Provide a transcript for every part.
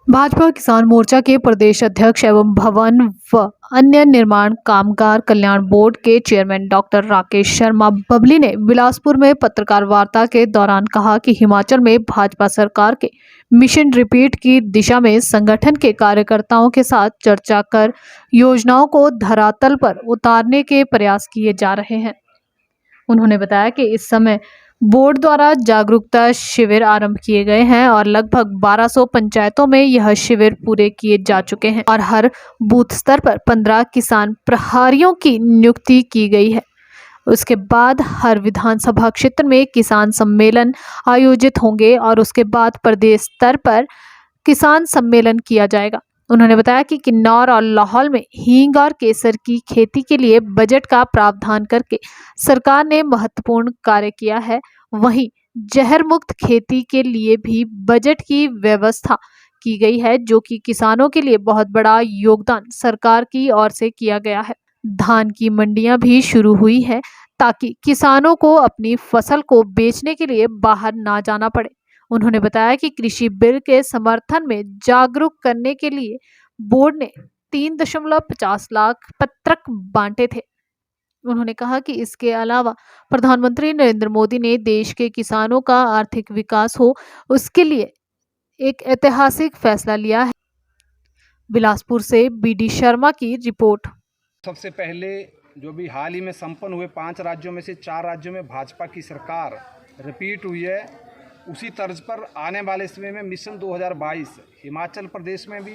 भाजपा किसान मोर्चा के प्रदेश अध्यक्ष एवं भवन व अन्य निर्माण कामगार कल्याण बोर्ड के चेयरमैन डॉक्टर राकेश शर्मा बबली ने बिलासपुर में पत्रकार वार्ता के दौरान कहा कि हिमाचल में भाजपा सरकार के मिशन रिपीट की दिशा में संगठन के कार्यकर्ताओं के साथ चर्चा कर योजनाओं को धरातल पर उतारने के प्रयास किए जा रहे हैं। उन्होंने बताया कि इस समय बोर्ड द्वारा जागरूकता शिविर आरंभ किए गए हैं और लगभग 1200 पंचायतों में यह शिविर पूरे किए जा चुके हैं और हर बूथ स्तर पर 15 किसान प्रभारियों की नियुक्ति की गई है। उसके बाद हर विधानसभा क्षेत्र में किसान सम्मेलन आयोजित होंगे और उसके बाद प्रदेश स्तर पर किसान सम्मेलन किया जाएगा। उन्होंने बताया कि किन्नौर और लाहौल में हींग और केसर की खेती के लिए बजट का प्रावधान करके सरकार ने महत्वपूर्ण कार्य किया है। वहीं जहर मुक्त खेती के लिए भी बजट की व्यवस्था की गई है, जो कि किसानों के लिए बहुत बड़ा योगदान सरकार की ओर से किया गया है। धान की मंडियां भी शुरू हुई है ताकि किसानों को अपनी फसल को बेचने के लिए बाहर ना जाना पड़े। उन्होंने बताया कि कृषि बिल के समर्थन में जागरूक करने के लिए बोर्ड ने 3.50 लाख पत्रक बांटे थे। उन्होंने कहा कि इसके अलावा प्रधानमंत्री नरेंद्र मोदी ने देश के किसानों का आर्थिक विकास हो, उसके लिए एक ऐतिहासिक फैसला लिया है। बिलासपुर से बीडी शर्मा की रिपोर्ट। सबसे पहले जो भी हाल ही में संपन्न हुए 5 राज्यों में से 4 राज्यों में भाजपा की सरकार रिपीट हुई है, उसी तर्ज पर आने वाले समय में मिशन 2022 हिमाचल प्रदेश में भी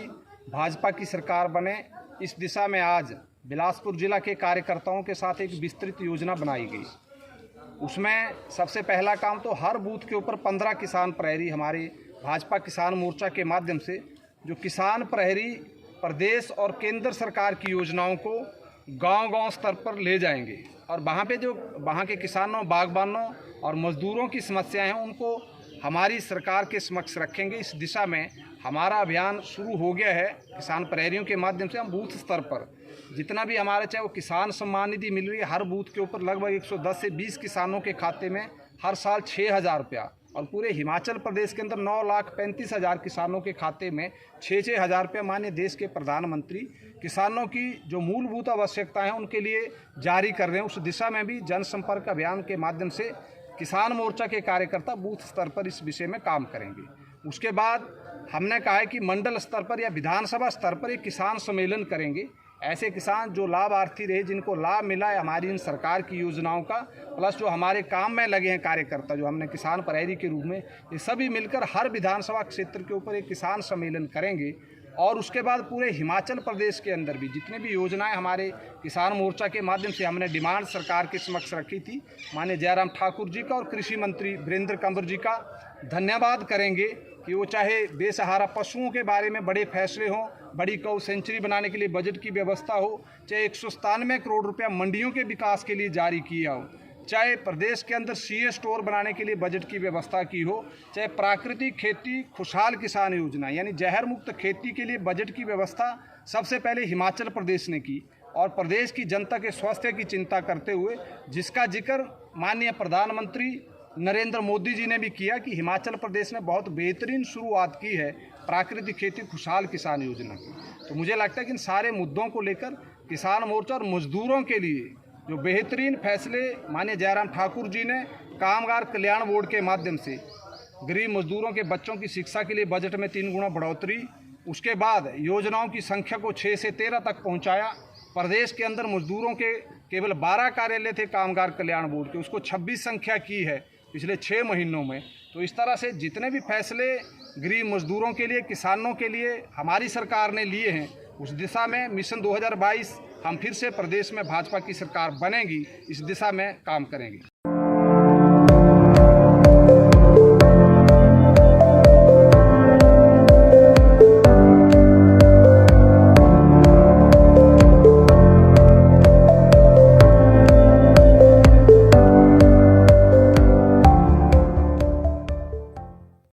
भाजपा की सरकार बने, इस दिशा में आज बिलासपुर जिला के कार्यकर्ताओं के साथ एक विस्तृत योजना बनाई गई। उसमें सबसे पहला काम तो हर बूथ के ऊपर 15 किसान प्रहरी हमारे भाजपा किसान मोर्चा के माध्यम से जो किसान प्रहरी प्रदेश और केंद्र सरकार की योजनाओं को गांव-गांव स्तर पर ले जाएंगे और वहाँ पे जो वहाँ के किसानों, बागबानों और मजदूरों की समस्याएं हैं उनको हमारी सरकार के समक्ष रखेंगे। इस दिशा में हमारा अभियान शुरू हो गया है। किसान प्रहरियों के माध्यम से हम बूथ स्तर पर जितना भी हमारे चाहे वो किसान सम्मान निधि मिल रही है, हर बूथ के ऊपर लगभग 110 से 20 किसानों के खाते में हर साल 6,000 रुपया और पूरे हिमाचल प्रदेश के अंदर 9,35,000 किसानों के खाते में 6-6 हज़ार रुपये माननीय देश के प्रधानमंत्री किसानों की जो मूलभूत आवश्यकताएं हैं उनके लिए जारी कर रहे हैं। उस दिशा में भी जनसंपर्क अभियान के माध्यम से किसान मोर्चा के कार्यकर्ता बूथ स्तर पर इस विषय में काम करेंगे। उसके बाद हमने कहा है कि मंडल स्तर पर या विधानसभा स्तर पर एक किसान सम्मेलन करेंगे। ऐसे किसान जो लाभार्थी रहे, जिनको लाभ मिला है हमारी इन सरकार की योजनाओं का, प्लस जो हमारे काम में लगे हैं कार्यकर्ता जो हमने किसान प्रहरी के रूप में, ये सभी मिलकर हर विधानसभा क्षेत्र के ऊपर एक किसान सम्मेलन करेंगे। और उसके बाद पूरे हिमाचल प्रदेश के अंदर भी जितने भी योजनाएं हमारे किसान मोर्चा के माध्यम से हमने डिमांड सरकार के समक्ष रखी थी, माननीय जयराम ठाकुर जी का और कृषि मंत्री वीरेंद्र कंवर जी का धन्यवाद करेंगे कि वो चाहे बेसहारा पशुओं के बारे में बड़े फैसले हों, बड़ी गौ सेंचुरी बनाने के लिए बजट की व्यवस्था हो, चाहे 197 करोड़ रुपया मंडियों के विकास के लिए जारी किया हो, चाहे प्रदेश के अंदर सीए स्टोर बनाने के लिए बजट की व्यवस्था की हो, चाहे प्राकृतिक खेती खुशहाल किसान योजना यानी जहर मुक्त खेती के लिए बजट की व्यवस्था सबसे पहले हिमाचल प्रदेश ने की और प्रदेश की जनता के स्वास्थ्य की चिंता करते हुए जिसका जिक्र माननीय प्रधानमंत्री नरेंद्र मोदी जी ने भी किया कि हिमाचल प्रदेश ने बहुत बेहतरीन शुरुआत की है प्राकृतिक खेती खुशहाल किसान योजना की। तो मुझे लगता है कि इन सारे मुद्दों को लेकर किसान मोर्चा और मजदूरों के लिए जो बेहतरीन फैसले माननीय जयराम ठाकुर जी ने कामगार कल्याण बोर्ड के माध्यम से गरीब मजदूरों के बच्चों की शिक्षा के लिए बजट में 3 गुना बढ़ोतरी, उसके बाद योजनाओं की संख्या को 6 से 13 तक पहुंचाया। प्रदेश के अंदर मजदूरों के केवल 12 कार्यालय थे कामगार कल्याण बोर्ड के, उसको 26 संख्या की है पिछले 6 महीनों में। तो इस तरह से जितने भी फैसले गरीब मजदूरों के लिए, किसानों के लिए हमारी सरकार ने लिए हैं, उस दिशा में मिशन 2022 हम फिर से प्रदेश में भाजपा की सरकार बनेगी, इस दिशा में काम करेंगे।